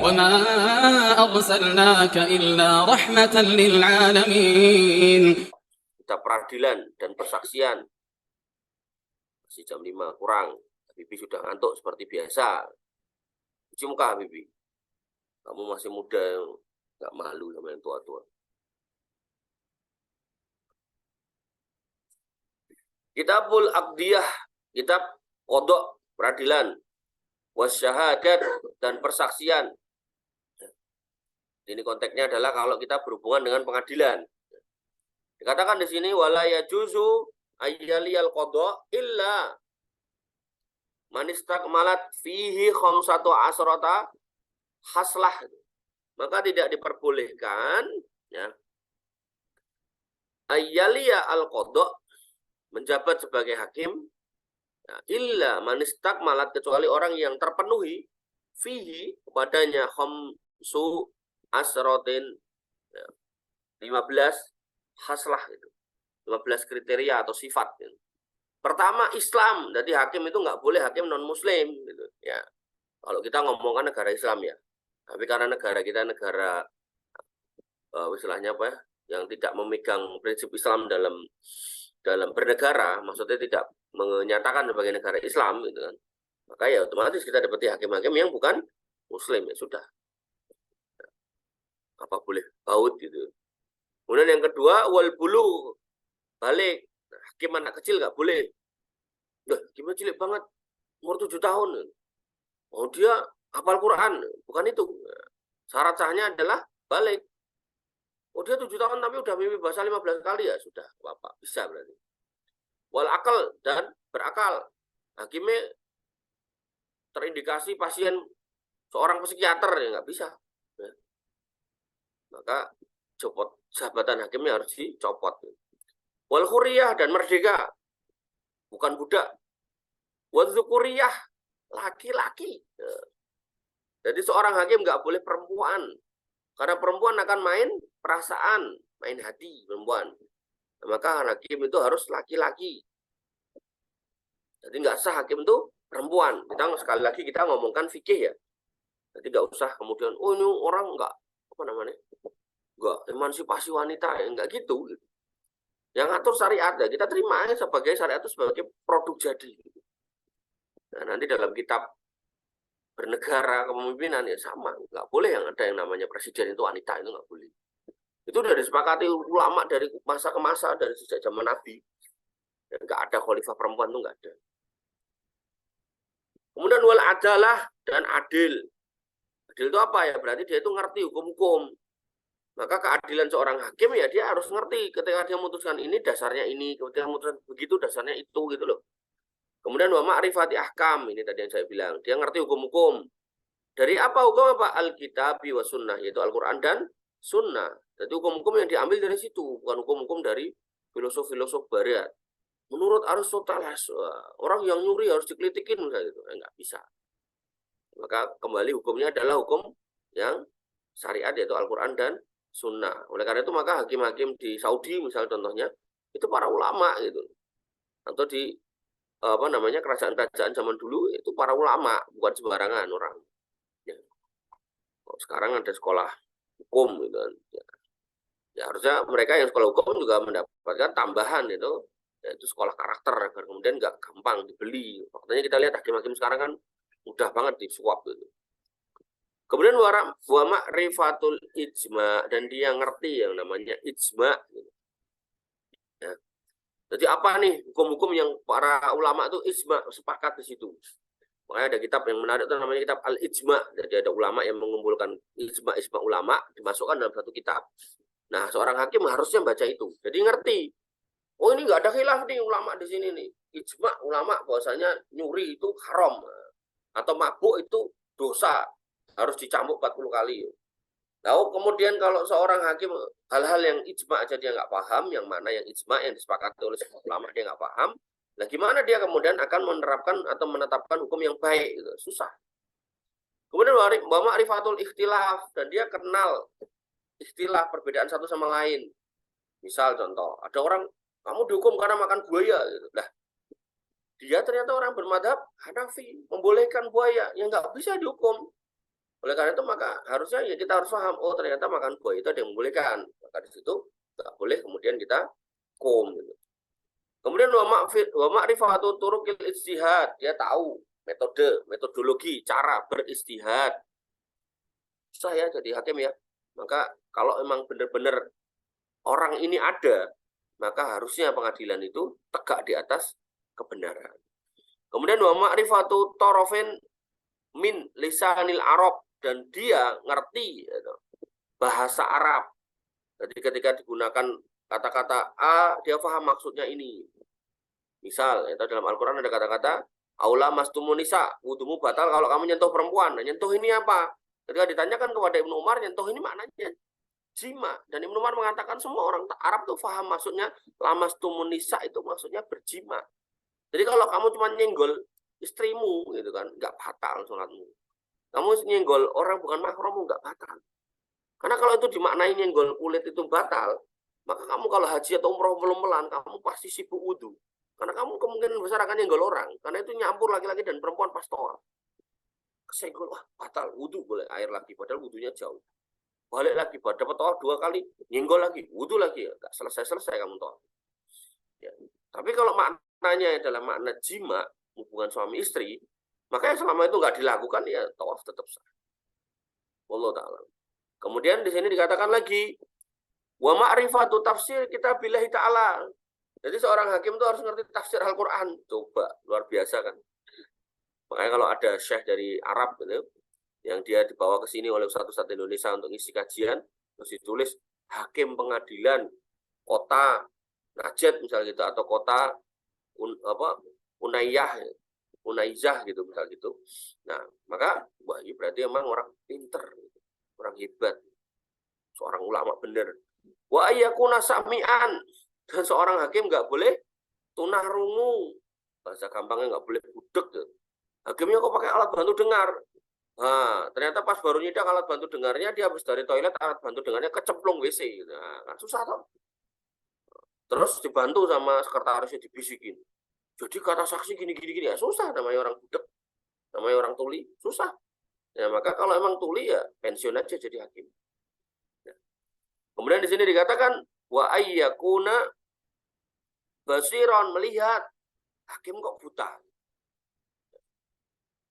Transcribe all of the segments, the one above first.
وما أرسلناك إلا رحمة للعالمين. Kita peradilan dan persaksian. Masih jam 5 kurang. Habibie sudah ngantuk seperti biasa. Cuci muka Habibie. Kamu masih muda, nggak malu sama yang tua-tua. Kitabul Aqdiyah, kitab qadha, peradilan, wasyahadat, dan persaksian. Ini konteksnya adalah kalau kita berhubungan dengan pengadilan. Dikatakan di sini wala yajuzu ayyaliyal qadha illa man istakmalat fihi khamsatu asrata haslah. Maka tidak diperbolehkan ya ayyaliya al qadha, menjabat sebagai hakim ya, illa man istakmalat, kecuali orang yang terpenuhi fihi, kepadanya khamsu asratin ya, 15 haslah itu, 15 kriteria atau sifat gitu. Pertama Islam, jadi hakim itu nggak boleh hakim non muslim gitu ya. Kalau kita ngomongkan negara Islam ya, tapi karena negara kita negara istilahnya apa ya, yang tidak memegang prinsip Islam dalam bernegara, maksudnya tidak menyatakan sebagai negara Islam gitu kan, maka ya otomatis kita dapati hakim-hakim yang bukan muslim, ya sudah, apa boleh baut gitu. Kemudian yang kedua wal bulu, balik. Hakim anak kecil nggak boleh. Gimana cilik banget, umur 7 tahun. Oh dia hafal Quran, bukan itu. Syarat sahnya adalah balik. Oh dia 7 tahun tapi udah mimpi bahasa 15 kali, ya sudah, Bapak bisa berarti. Wal akal, dan berakal. Hakimnya terindikasi pasien seorang psikiater, ya nggak bisa. Ya. Maka copot jabatan hakimnya, harus dicopot. Wal huriyah, dan merdeka, bukan budak. Wal zukuriyah, laki-laki. Jadi seorang hakim nggak boleh perempuan, karena perempuan akan main perasaan, main hati perempuan. Maka hakim itu harus laki-laki. Jadi nggak sah hakim itu perempuan. Kita sekali lagi kita ngomongkan fikih ya. Jadi nggak usah kemudian ini orang nggak apa namanya, nggak emansipasi wanita, ya nggak gitu. Yang ngatur syariat ya kita terima aja sebagai syariat itu sebagai produk jadi. Nah, nanti dalam kitab bernegara kepemimpinan ya sama, nggak boleh yang ada yang namanya presiden itu wanita, itu nggak boleh. Itu sudah disepakati ulama dari masa ke masa, dari sejak zaman Nabi. Dan nggak ada khalifah perempuan, itu nggak ada. Kemudian wal adalah, dan adil. Adil itu apa ya? Berarti dia itu ngerti hukum-hukum. Maka keadilan seorang hakim ya dia harus ngerti ketika dia memutuskan ini dasarnya ini, ketika memutuskan begitu dasarnya itu gitu loh. Kemudian wa ma'rifati ahkam, ini tadi yang saya bilang, dia ngerti hukum-hukum. Dari apa hukum apa? Alkitabi wa sunnah, yaitu Al-Quran dan sunnah. Jadi hukum-hukum yang diambil dari situ, bukan hukum-hukum dari filosof-filosof barat. Menurut Aristoteles, orang yang nyuri harus dikelitikin misalnya gitu. Enggak bisa. Maka kembali hukumnya adalah hukum yang syariat, yaitu Al-Quran dan sunnah. Oleh karena itu maka hakim-hakim di Saudi misalnya contohnya, itu para ulama gitu. Atau di apa namanya kerajaan-kerajaan zaman dulu itu para ulama, bukan sembarangan orang. Ya. Sekarang ada sekolah hukum gitu kan. Ya harusnya mereka yang sekolah hukum juga mendapatkan tambahan itu, yaitu sekolah karakter agar kemudian nggak gampang dibeli. Faktanya kita lihat hakim-hakim sekarang kan mudah banget disuap gitu. Kemudian wa ma'rifatul ijma, dan dia ngerti yang namanya ijma gitu. Ya. Jadi apa nih hukum-hukum yang para ulama itu ijma sepakat di situ. Makanya ada kitab yang menarik itu namanya kitab Al-Ijma. Jadi ada ulama yang mengumpulkan ijma ulama dimasukkan dalam satu kitab. Nah, seorang hakim harusnya baca itu. Jadi ngerti. Oh, ini nggak ada khilaf nih ulama di sini nih. Ijma ulama bahwasanya nyuri itu haram atau mabuk itu dosa, harus dicambuk 40 kali. Lalu kemudian kalau seorang hakim hal-hal yang ijma aja dia nggak paham, yang mana yang ijma yang disepakati oleh semua ulama dia nggak paham, nah gimana dia kemudian akan menerapkan atau menetapkan hukum yang baik? Gitu. Susah. Kemudian wa ma'rifatul ikhtilaf, dan dia kenal ikhtilaf, perbedaan satu sama lain. Misal contoh, ada orang kamu dihukum karena makan buaya, gitu. Nah, dia ternyata orang bermadhab Hanafi, membolehkan buaya, yang nggak bisa dihukum. Oleh karena itu maka harusnya ya kita harus paham, oh ternyata makan buah itu ada yang membolehkan. Maka di situ nggak boleh kemudian kita hukum gitu. Kemudian wa ma'rifatu turuqil ijtihad, dia tahu metodologi, cara beristihad. Susah ya jadi hakim ya. Maka kalau memang benar-benar orang ini ada, maka harusnya pengadilan itu tegak di atas kebenaran. Kemudian wa ma'rifatu tarafin min lisanil Arab, dan dia ngerti bahasa Arab. Jadi ketika digunakan kata-kata A, dia paham maksudnya ini. Misal, itu dalam Al-Quran ada kata-kata aula mastumunisa, wudumu batal kalau kamu nyentuh perempuan. Nah, nyentuh ini apa? Ketika ditanyakan kepada Ibnu Umar, nyentuh ini maknanya jima. Dan Ibnu Umar mengatakan semua orang Arab tuh paham maksudnya lamastumunisa itu maksudnya berjima. Jadi kalau kamu cuma nyenggol istrimu gitu kan, nggak batal sholatmu. Kamu nyenggol orang bukan mahrammu nggak batal. Karena kalau itu dimaknai nyenggol kulit itu batal, maka kamu kalau haji atau umroh belum kamu pasti sibuk wudhu. Karena kamu kemungkinan besar akan nyenggol orang. Karena itu nyampur laki-laki dan perempuan pas tawaf. Kesenggol, wah batal, wudhu boleh air lagi, padahal wudhunya jauh. Balik lagi, dapat tawaf 2 kali, nyenggol lagi, wudhu lagi, nggak selesai-selesai kamu tawaf. Ya. Tapi kalau maknanya adalah makna jima, hubungan suami istri, makanya selama itu nggak dilakukan, ya tawaf tetap sah. Wallahu ta'ala. Kemudian di sini dikatakan lagi, wa ma'rifatu tafsir kitabillahi ta'ala. Jadi seorang hakim itu harus ngerti tafsir Al-Quran. Coba, luar biasa kan. Makanya kalau ada syekh dari Arab gitu, yang dia dibawa ke sini oleh Ustadz Indonesia untuk ngisi kajian, terus ditulis hakim pengadilan kota Najd misalnya gitu, atau kota Unaizah gitu misal gitu. Nah, maka wah ini berarti emang orang pinter, orang hebat, seorang ulama bener. Wa ayyakuna sami'an, dan seorang hakim nggak boleh tunah rungu, bahasa gampangnya nggak boleh budek. Hakimnya kok pakai alat bantu dengar. Nah, ternyata pas baru nyidak alat bantu dengarnya, dia habis dari toilet, alat bantu dengarnya kecemplung WC. Nah, kan susah toh. Terus dibantu sama sekretarisnya dibisikin. Jadi kata saksi gini ya susah, namanya orang budek, namanya orang tuli, susah. Ya maka kalau emang tuli ya pensiun aja jadi hakim. Ya. Kemudian di sini dikatakan wa ayyakuna basiron, melihat. Hakim kok buta?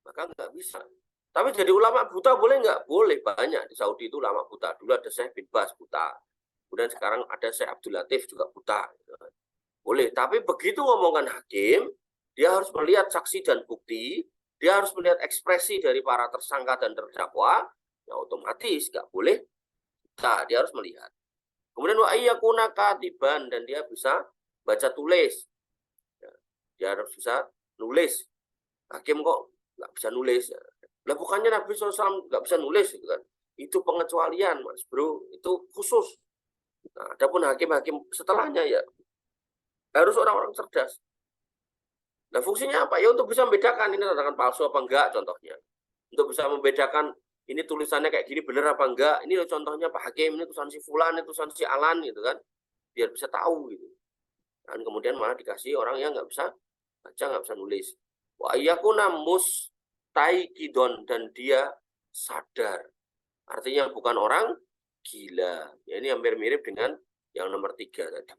Maka nggak bisa. Tapi jadi ulama buta boleh nggak? Boleh, banyak. Di Saudi itu ulama buta. Dulu ada Syekh bin Baz buta. Kemudian sekarang ada Syekh Abdul Latif juga buta. Boleh. Tapi begitu ngomongkan hakim, dia harus melihat saksi dan bukti, dia harus melihat ekspresi dari para tersangka dan terdakwa, ya otomatis nggak boleh buta. Dia harus melihat. Kemudian wa ayyakuna katiban, dan dia bisa baca tulis. Dia harus bisa nulis. Hakim kok nggak bisa nulis? Lah bukannya Nabi SAW nggak bisa nulis gitu kan? Itu pengecualian, Mas Bro. Itu khusus. Nah, adapun hakim-hakim setelahnya ya harus orang-orang cerdas. Nah, fungsinya apa? Ya untuk bisa membedakan ini tanda tangan palsu apa enggak contohnya. Untuk bisa membedakan ini tulisannya kayak gini bener apa enggak. Ini contohnya Pak Hakim, ini tulisan si Fulan, ini tulisan si Alan gitu kan. Biar bisa tahu gitu. Dan kemudian malah dikasih orang yang nggak bisa baca, nggak bisa nulis. Wa ayyakuna mustaikidon, dan dia sadar. Artinya bukan orang gila. Ya, ini hampir mirip dengan yang nomor 3 tadi.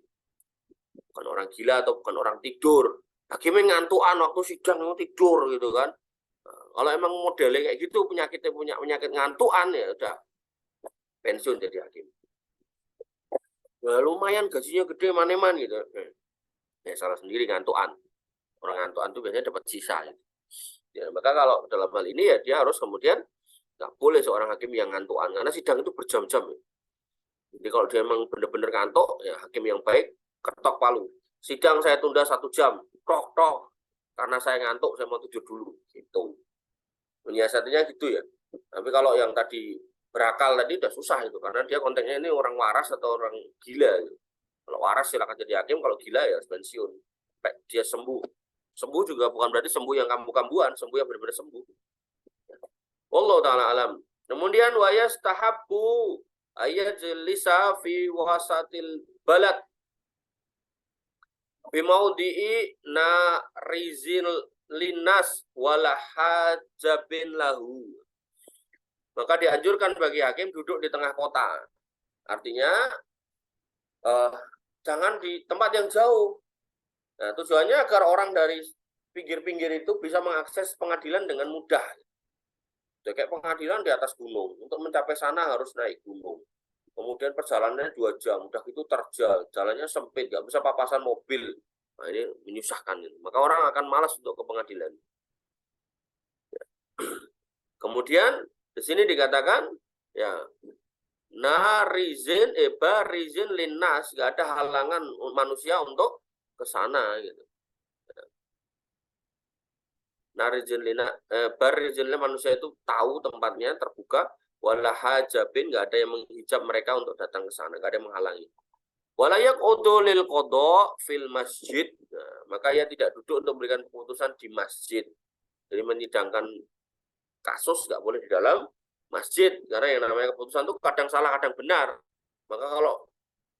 Bukan orang gila atau bukan orang tidur. Hakimnya ngantuan waktu sidang tidur gitu kan. Nah, kalau emang modelnya kayak gitu, penyakitnya punya penyakit ngantuan, ya udah pensiun jadi hakim. Ya, lumayan gajinya gede maneman gitu. Ya salah sendiri ngantuan. Orang ngantuan itu biasanya dapat sisa. Gitu. Ya, maka kalau dalam hal ini ya dia harus kemudian nggak boleh seorang hakim yang ngantuan, karena sidang itu berjam-jam. Jadi kalau dia memang benar-benar ngantuk, ya hakim yang baik ketok palu. Sidang saya tunda 1 jam, tok, karena saya ngantuk, saya mau tidur dulu. Gitu. Menyiasatinya gitu ya. Tapi kalau yang tadi berakal tadi udah susah itu, karena dia konteksnya ini orang waras atau orang gila. Gitu. Kalau waras silakan jadi hakim, kalau gila ya pensiun. Sampai dia sembuh. Sembuh juga bukan berarti sembuh yang kambuh-kambuhan, sembuh yang benar-benar sembuh. Wallahu ta'ala alam. Kemudian wa yastahabbu ayajlisa fi wasatil balad bi maudhi'i narizil linnas wala hajabin lahu. maka dianjurkan bagi hakim duduk di tengah kota. Artinya jangan di tempat yang jauh. Nah, tujuannya agar orang dari pinggir-pinggir itu bisa mengakses pengadilan dengan mudah. Jadi kayak pengadilan di atas gunung. Untuk mencapai sana harus naik gunung. Kemudian perjalanannya 2 jam. Udah gitu terjal. Jalannya sempit. Nggak bisa papasan mobil. Nah, ini menyusahkan. Maka orang akan malas untuk ke pengadilan. Kemudian di sini dikatakan ya narizin barizin linnas, nggak ada halangan manusia untuk ke sana gitu. Narizin lina barizin manusia itu tahu tempatnya terbuka, wala hajabin, nggak ada yang menghijab mereka untuk datang ke sana, nggak ada yang menghalangi. Walayak odolil kodok fil masjid, nah, maka ia tidak duduk untuk memberikan keputusan di masjid. Jadi menyidangkan kasus nggak boleh di dalam masjid, karena yang namanya keputusan itu kadang salah kadang benar. Maka kalau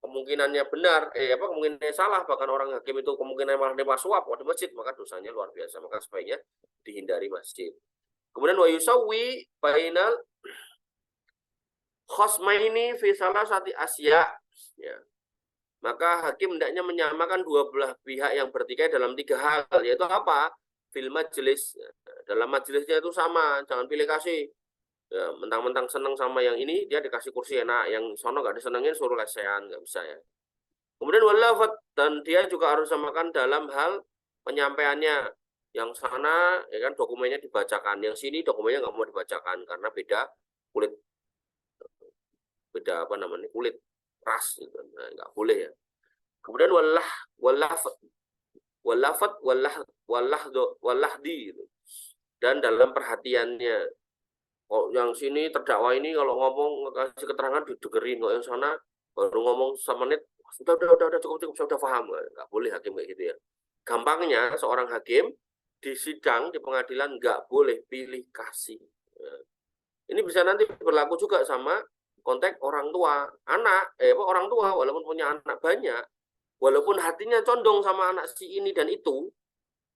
kemungkinannya benar, kemungkinannya salah, bahkan orang hakim itu kemungkinan malah nerima suap di masjid, maka dosanya luar biasa. Maka sebaiknya dihindari masjid. Kemudian wa yusawi bainal khosmaini fi salasati asya, ya. Maka hakim hendaknya menyamakan dua belah pihak yang bertikai dalam 3 hal, yaitu apa? Fil majelis, dalam majelisnya itu sama, jangan pilih kasih. Ya, mentang-mentang seneng sama yang ini, dia dikasih kursi enak, yang sono nggak disenengin suruh lesehan, nggak bisa ya. Kemudian walafat, dan dia juga harus samakan dalam hal penyampaiannya. Yang sana ya kan dokumennya dibacakan, yang sini dokumennya nggak mau dibacakan karena beda kulit, beda kulit ras gitu. Nah, nggak boleh ya. Kemudian walafat walahdi gitu. Dan dalam perhatiannya, kok yang sini terdakwa ini kalau ngomong kasih keterangan didengerin, kok yang sana baru ngomong semenit udah cukup sudah paham. Nggak boleh hakim kayak gitu ya. Gampangnya seorang hakim di sidang di pengadilan nggak boleh pilih kasih. Ini bisa nanti berlaku juga sama konteks orang tua, anak, orang tua walaupun punya anak banyak, walaupun hatinya condong sama anak si ini dan itu,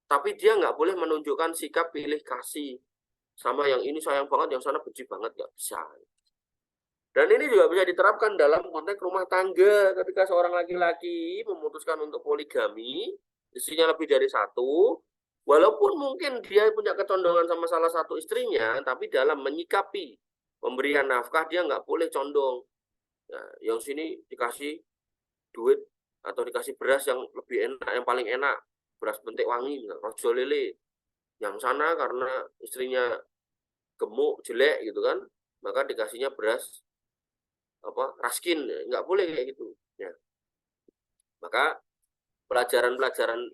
tapi dia nggak boleh menunjukkan sikap pilih kasih. Sama yang ini sayang banget, yang sana benci banget, nggak bisa. Dan ini juga bisa diterapkan dalam konteks rumah tangga. Ketika seorang laki-laki memutuskan untuk poligami, istrinya lebih dari satu, walaupun mungkin dia punya kecondongan sama salah satu istrinya, tapi dalam menyikapi pemberian nafkah, dia nggak boleh condong. Nah, yang sini dikasih duit atau dikasih beras yang lebih enak, yang paling enak, beras bentik wangi, rojo lele. Yang sana karena istrinya gemuk, jelek gitu kan, maka dikasihnya beras raskin, nggak boleh kayak gitu. Ya. Maka pelajaran-pelajaran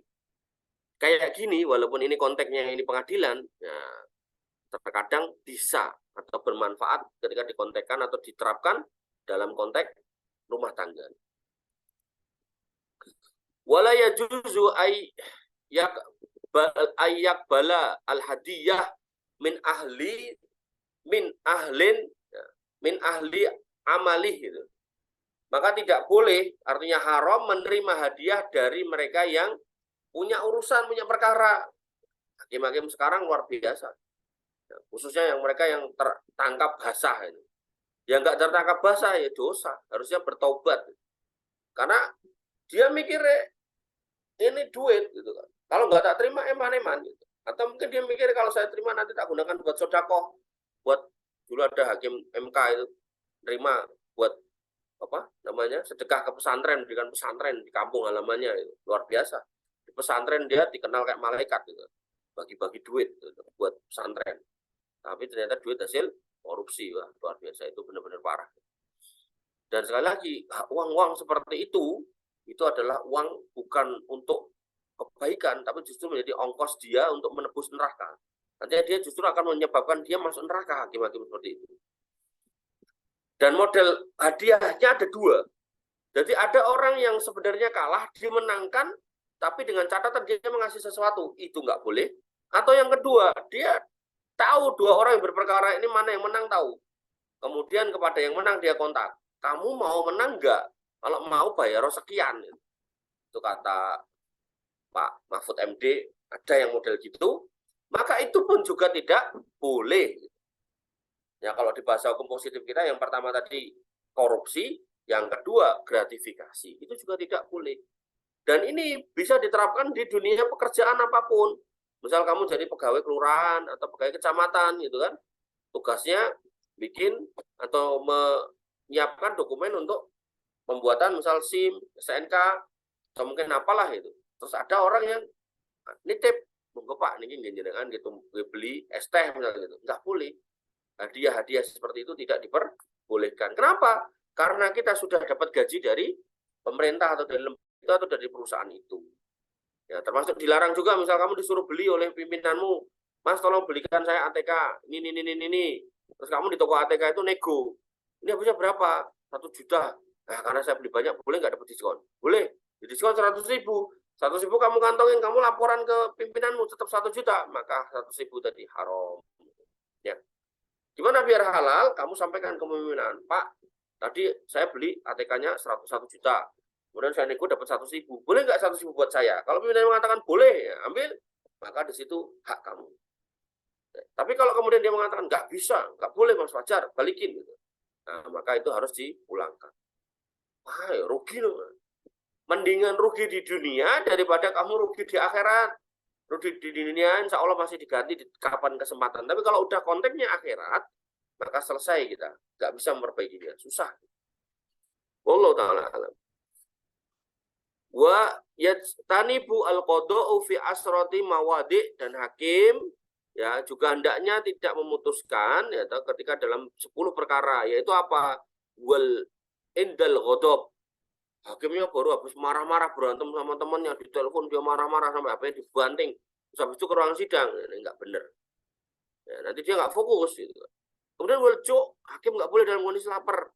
kayak gini, walaupun ini konteksnya ini pengadilan, ya, terkadang bisa atau bermanfaat ketika dikontekkan atau diterapkan dalam konteks rumah tangga. Wala yajuzu ayyak bala al hadiyah min ahli amalih gitu. Maka tidak boleh, artinya haram menerima hadiah dari mereka yang punya urusan, punya perkara. Hakim-hakim sekarang luar biasa. Khususnya yang mereka yang tertangkap basah ini. Yang nggak tertangkap basah ya dosa, harusnya bertobat. Karena dia mikir ini duit gitu kan. Kalau nggak tak terima eman-eman gitu. Atau mungkin dia mikir kalau saya terima nanti tak gunakan buat sodakoh, buat dulu ada hakim MK itu terima buat sedekah ke pesantren, berikan pesantren di kampung halamannya, itu luar biasa. Di pesantren dia dikenal kayak malaikat gitu, bagi-bagi duit gitu, buat pesantren. Tapi ternyata duit hasil korupsi, wah luar biasa, itu benar-benar parah. Dan sekali lagi uang-uang seperti itu adalah uang bukan untuk kebaikan, tapi justru menjadi ongkos dia untuk menebus neraka. Nantinya dia justru akan menyebabkan dia masuk neraka, hakim-hakim seperti itu. Dan model hadiahnya ada 2. Jadi ada orang yang sebenarnya kalah, dimenangkan, tapi dengan catatan dia mengasih sesuatu, itu nggak boleh. Atau yang kedua, dia tahu 2 orang yang berperkara ini mana yang menang tahu. Kemudian kepada yang menang dia kontak, kamu mau menang nggak? Kalau mau bayar sekian. Itu kata Pak Mahfud MD, ada yang model gitu, maka itu pun juga tidak boleh. Ya kalau di bahasa hukum positif kita yang pertama tadi korupsi, yang kedua gratifikasi. Itu juga tidak boleh. Dan ini bisa diterapkan di dunia pekerjaan apapun. Misal kamu jadi pegawai kelurahan atau pegawai kecamatan gitu kan. Tugasnya bikin atau menyiapkan dokumen untuk pembuatan misal SIM, SNK, atau mungkin apalah itu. Terus ada orang yang nitip, monggo Pak, ini jenengan gitu beli es teh misalnya gitu. Enggak boleh. Hadiah-hadiah seperti itu tidak diperbolehkan. Kenapa? Karena kita sudah dapat gaji dari pemerintah atau dari lembaga itu atau dari perusahaan itu. Ya, termasuk dilarang juga misal kamu disuruh beli oleh pimpinanmu, Mas tolong belikan saya ATK, ini. Terus kamu di toko ATK itu nego. Ini habisnya berapa? 1 juta. Nah, karena saya beli banyak, boleh nggak dapat diskon? Boleh. Diskon 100.000. 100.000 kamu kantongin, kamu laporan ke pimpinanmu tetap 1 juta, maka 100.000 tadi haram. Ya. Gimana biar halal? Kamu sampaikan ke pimpinan, Pak, tadi saya beli ATK-nya 101 juta. Kemudian saya nego dapat 100.000. Boleh nggak 100.000 buat saya? Kalau pimpinan mengatakan boleh, ya ambil, maka di situ hak kamu. Tapi kalau kemudian dia mengatakan nggak bisa, nggak boleh Mas Fajar, balikin gitu. Nah, maka itu harus dipulangkan. Wah, ya rugi loh. Mendingan rugi di dunia daripada kamu rugi di akhirat. Rugi di dunia insya Allah masih diganti di kapan kesempatan. Tapi kalau udah konteksnya akhirat, maka selesai kita. Nggak bisa memperbaikinya. Susah. Wallahu ta'ala alam. Wa yajtanibu al-qada'u fi asrati mawadi, dan hakim ya juga hendaknya tidak memutuskan ya ketika dalam 10 perkara, yaitu apa? Wal indal ghadab. Hakimnya baru habis marah-marah berantem sama temannya, di telepon dia marah-marah sampai apa dibanting. Terus habis itu ke ruang sidang, ini enggak benar. Ya, nanti dia nggak fokus gitu. Kemudian hakim nggak boleh dalam kondisi lapar.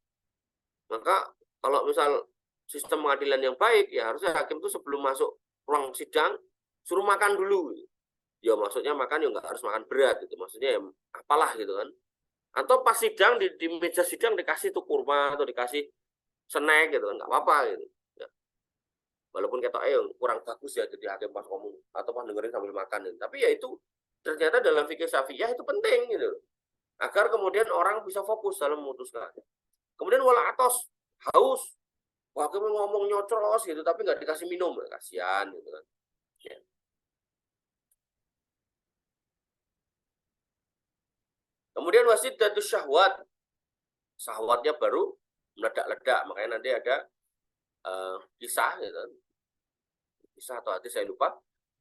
Maka kalau misal sistem pengadilan yang baik, ya harusnya hakim itu sebelum masuk ruang sidang suruh makan dulu. Ya maksudnya makan ya nggak harus makan berat gitu. Maksudnya ya apalah gitu kan. Atau pas sidang di meja sidang dikasih tuh kurma atau dikasih snack gitu kan, nggak apa-apa gitu. Ya. Walaupun ketoknya kurang bagus ya jadi hakim pas ngomong atau pas dengerin sambil makan gitu. Tapi ya itu ternyata dalam fikih Syafi'iyah itu penting gitu. Agar kemudian orang bisa fokus dalam memutuskan. Kemudian wala atos, haus. Wah, hakim ngomong nyocros gitu tapi nggak dikasih minum, kasihan gitu kan. Ya. Kemudian wasidatus syahwat. Syahwatnya baru meledak-ledak, makanya nanti ada kisah gitu. Kisah atau hadis saya lupa.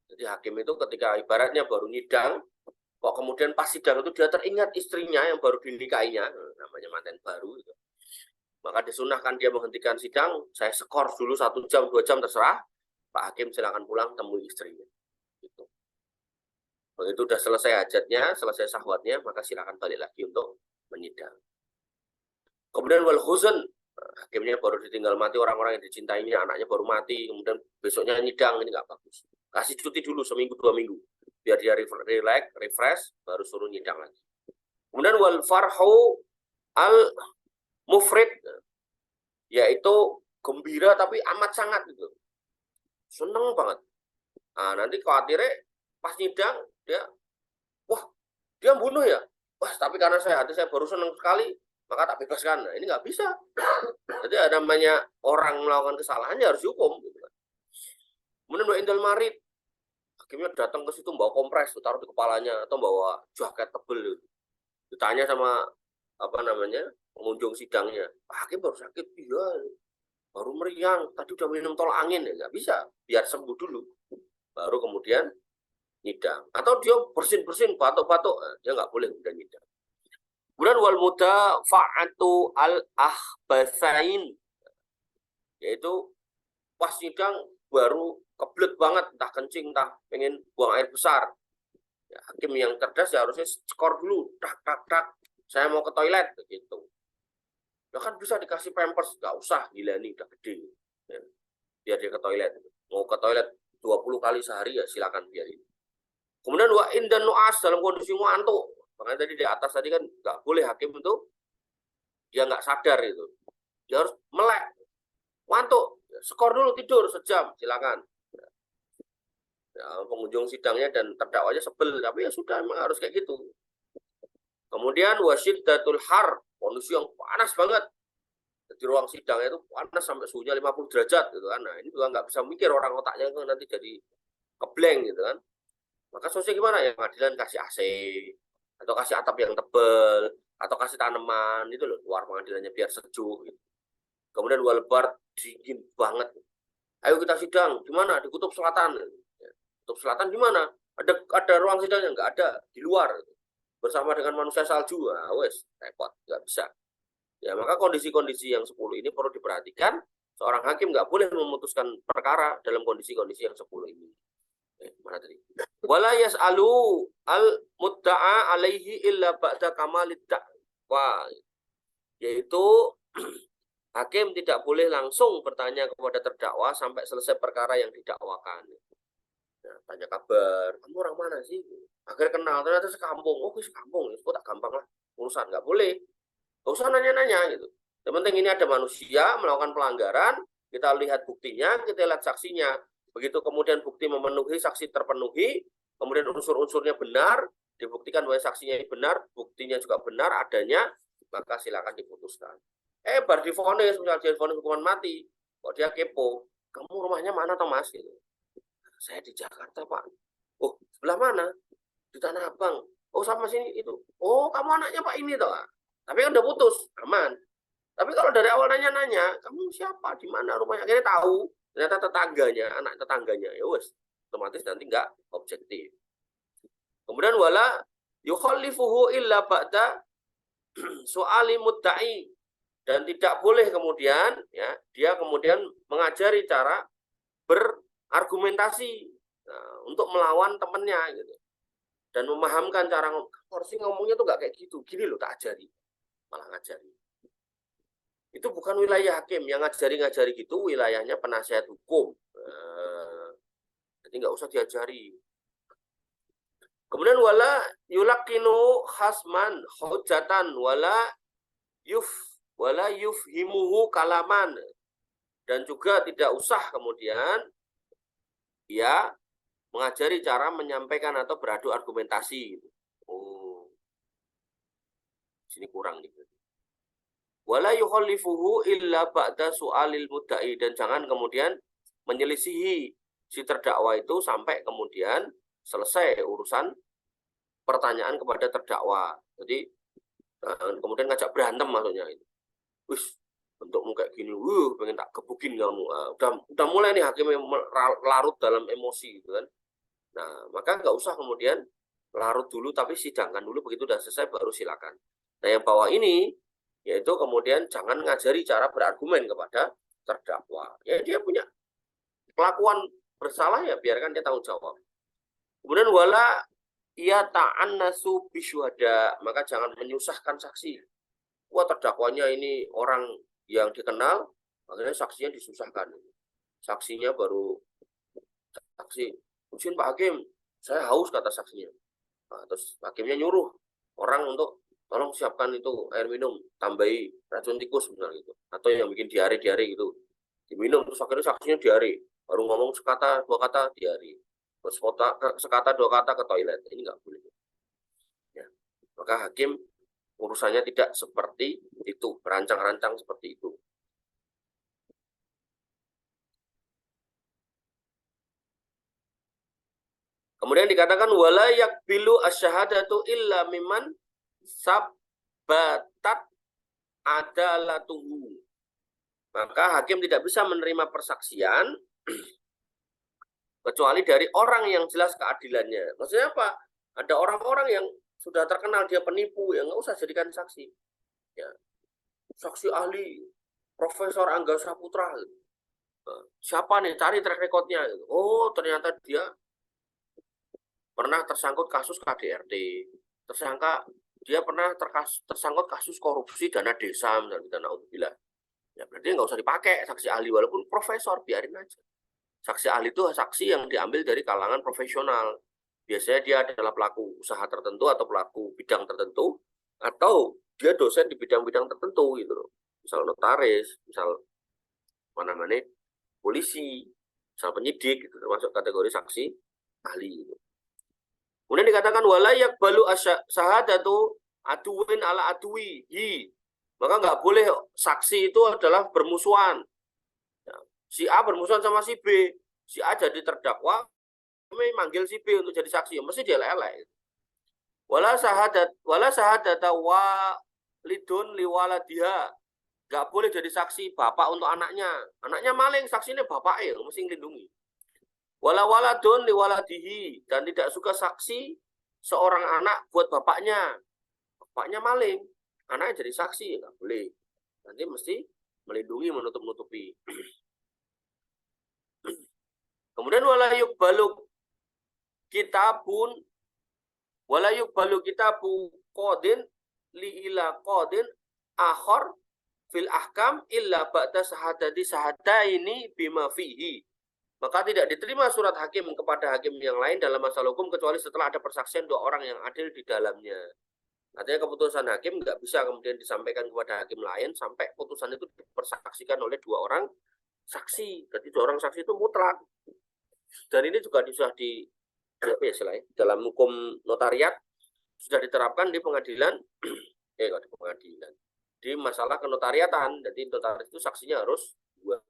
Jadi hakim itu ketika ibaratnya baru nyidang, kok kemudian pas sidang itu dia teringat istrinya yang baru dinikahinya, namanya manten baru gitu. Maka disunahkan dia menghentikan sidang, saya skor dulu 1 jam 2 jam terserah, Pak Hakim silakan pulang temui istrinya. Gitu. Begitu udah selesai hajatnya, selesai syahwatnya, maka silakan balik lagi untuk menyidang. Kemudian wal huzn, hakimnya baru ditinggal mati orang-orang yang dicintainya, anaknya baru mati, kemudian besoknya nyidang, ini nggak bagus. Kasih cuti dulu seminggu 2 minggu, biar dia relax, refresh, baru suruh nyidang lagi. Kemudian wal farhu al mufrid, yaitu gembira tapi amat sangat gitu, seneng banget. Nah, nanti khawatirnya pas nyidang dia, wah dia bunuh ya, wah tapi karena hati saya baru seneng sekali, maka tak bebaskan. Nah, ini nggak bisa. Jadi ada namanya orang melakukan kesalahannya harus dihukum. Gitu kan. Kemudian Mbak Indal Marid, hakimnya datang ke situ bawa kompres, taruh di kepalanya atau bawa jaket tebel. Gitu. Ditanya sama apa namanya pengunjung sidangnya, Pak Hakim baru sakit, iya, baru meriang, tadi udah minum tolak angin, ya nggak bisa, biar sembuh dulu, baru kemudian nyidang. Atau dia bersin-bersin, batuk-batuk, dia nggak boleh kemudian nyidang. Kemudian wal mudafa'atu al-ahbatsain, yaitu pas sidang baru kebelet banget, entah kencing, entah pengen buang air besar. Ya, hakim yang cerdas ya harusnya skor dulu, tak, saya mau ke toilet, gitu. Ya kan bisa dikasih pampers, nggak usah, gila nih, udah gede. Ya, biar dia ke toilet. Mau ke toilet 20 kali sehari ya silakan biarin. Kemudian wa indan nu'as, dalam kondisi ngantuk. Makanya tadi di atas tadi kan nggak boleh hakim itu dia nggak sadar itu, dia harus melek, ngantuk, skor dulu tidur sejam, silakan. Ya, pengunjung sidangnya dan terdakwanya sebel, tapi ya sudah memang harus kayak gitu. Kemudian wasyiddatul har, kondisi yang panas banget. Di ruang sidang itu panas sampai suhunya 50 derajat gitu kan. Nah, ini juga nggak bisa mikir orang otaknya itu nanti jadi kebleng gitu kan. Maka solusinya gimana ya? Pengadilan kasih AC atau kasih atap yang tebel atau kasih tanaman itu loh luar pengadilannya biar sejuk gitu. Kemudian walebar dingin banget. Ayo kita sidang di mana? Di Kutub Selatan. Kutub Selatan di mana? Ada ruang sidangnya? Nggak ada, di luar. Bersama dengan manusia salju. Nah, wes, repot, nggak bisa. Ya, maka kondisi-kondisi yang 10 ini perlu diperhatikan. Seorang hakim nggak boleh memutuskan perkara dalam kondisi-kondisi yang 10 ini. Mana tadi? Wala yas'alu al-mudda'a alaihi illa ba'da kamalid da'wa. Yaitu hakim tidak boleh langsung bertanya kepada terdakwa sampai selesai perkara yang didakwakan. Nah, tanya kabar, kamu orang mana sih? Akhirnya kenal, ternyata sekampung. Oh, sekampung, itu tak gampang lah urusan, nggak boleh. Nggak usah nanya-nanya gitu. Yang penting ini ada manusia melakukan pelanggaran, kita lihat buktinya, kita lihat saksinya. Begitu kemudian bukti memenuhi, saksi terpenuhi, kemudian unsur-unsurnya benar, dibuktikan bahwa saksinya benar, buktinya juga benar adanya, maka silakan diputuskan. Baru divonis, misalnya dia divonis hukuman mati, kok dia kepo, kamu rumahnya mana toh mas? Gitu. Saya di Jakarta pak. Oh sebelah mana? Di Tanah Abang. Oh sama sini itu. Oh kamu anaknya pak ini toh. Tapi kan udah putus, aman. Tapi kalau dari awal nanya-nanya, kamu siapa, di mana rumahnya, akhirnya tahu, ternyata tetangganya, anak tetangganya, ya wes, otomatis nanti nggak objektif. Kemudian wala yukhallifuhu illa ba'da su'ali mudda'i, dan tidak boleh kemudian ya dia kemudian mengajari cara berargumentasi untuk melawan temannya gitu, dan memahamkan cara harusnya ngomongnya tuh nggak kayak gitu, gini loh tak ajari, malah ngajari. Itu bukan wilayah hakim, yang ngajari-ngajari gitu wilayahnya penasihat hukum. Jadi nggak usah diajari. Kemudian wala yulakinu khasman hujatan wala yufhimuhu kalaman, dan juga tidak usah kemudian ya mengajari cara menyampaikan atau beradu argumentasi. Oh, sini kurang nih. Wala yukhallifuhu illa ba'da su'alil mudda'i, dan jangan kemudian menyelisihi si terdakwa itu sampai kemudian selesai urusan pertanyaan kepada terdakwa. Jadi kemudian ngajak berantem maksudnya itu. Wis, bentukmu kayak gini, pengen tak gebukin kamu. Udah mulai nih hakim larut dalam emosi gitu kan. Nah, maka nggak usah kemudian larut dulu, tapi sidangkan dulu, begitu udah selesai baru silakan. Nah, yang bawah ini yaitu kemudian jangan ngajari cara berargumen kepada terdakwa. Ya dia punya kelakuan bersalah, ya biarkan dia tanggung jawab. Kemudian wala ia ta'annasu bisyuhada, maka jangan menyusahkan saksi. Wah, terdakwanya ini orang yang dikenal, akhirnya saksinya disusahkan. Saksinya baru saksi, "Izin Pak Hakim, saya haus," kata saksinya. Nah, terus hakimnya nyuruh orang untuk tolong siapkan itu air minum, tambahi racun tikus misalnya gitu, atau yang bikin diare-diare gitu, diminum, terus akhirnya saksinya diare, baru ngomong sekata dua kata diare, terus sekata dua kata ke toilet. Ini nggak boleh ya. Maka hakim urusannya tidak seperti itu, berancang-rancang seperti itu. Kemudian dikatakan wala yakbilu asyhadatu illa miman sabbatat adalatuhu. Maka hakim tidak bisa menerima persaksian kecuali dari orang yang jelas keadilannya. Maksudnya apa? Ada orang-orang yang sudah terkenal dia penipu, yang nggak usah jadikan saksi. Ya. Saksi ahli Profesor Angga Saputra. Siapa nih? Cari track record-nya. Oh, ternyata dia pernah tersangkut kasus KDRT. Dia pernah tersangkut kasus korupsi dana desa, misalnya, naudzubillah. Ya berarti nggak usah dipakai saksi ahli, walaupun profesor, biarin aja. Saksi ahli itu saksi yang diambil dari kalangan profesional. Biasanya dia adalah pelaku usaha tertentu atau pelaku bidang tertentu, atau dia dosen di bidang-bidang tertentu gitu loh. Misal notaris, misal polisi, misal penyidik, gitu, termasuk kategori saksi ahli. Gitu. Kemudian dikatakan wala yakbalu syahadatu aduin ala adui hi. Maka nggak boleh saksi itu adalah bermusuhan. Si A bermusuhan sama si B, si A jadi terdakwa, kami manggil si B untuk jadi saksi, mesti dia elek. Wala sahadata walidun liwaladiha. Nggak boleh jadi saksi bapak untuk anaknya. Anaknya maling, saksinya bapaknya, mesti ngelindungi. Wala waladun liwaladihi. Dan tidak suka saksi seorang anak buat bapaknya. Bapaknya maling, anaknya jadi saksi, nggak boleh. Nanti mesti melindungi, menutup-nutupi. Kemudian wala yuqbalu kitabun qadin li ila qadin akhar fil ahkam illa ba'da sahadaini bima fihi. Maka tidak diterima surat hakim kepada hakim yang lain dalam masalah hukum kecuali setelah ada persaksian dua orang yang adil di dalamnya. Artinya keputusan hakim nggak bisa kemudian disampaikan kepada hakim lain sampai putusan itu dipersaksikan oleh dua orang saksi. Jadi dua orang saksi itu mutlak. Dan ini juga sudah dalam hukum notariat sudah diterapkan di pengadilan, di masalah kenotariatan. Jadi notaris itu saksinya harus dua.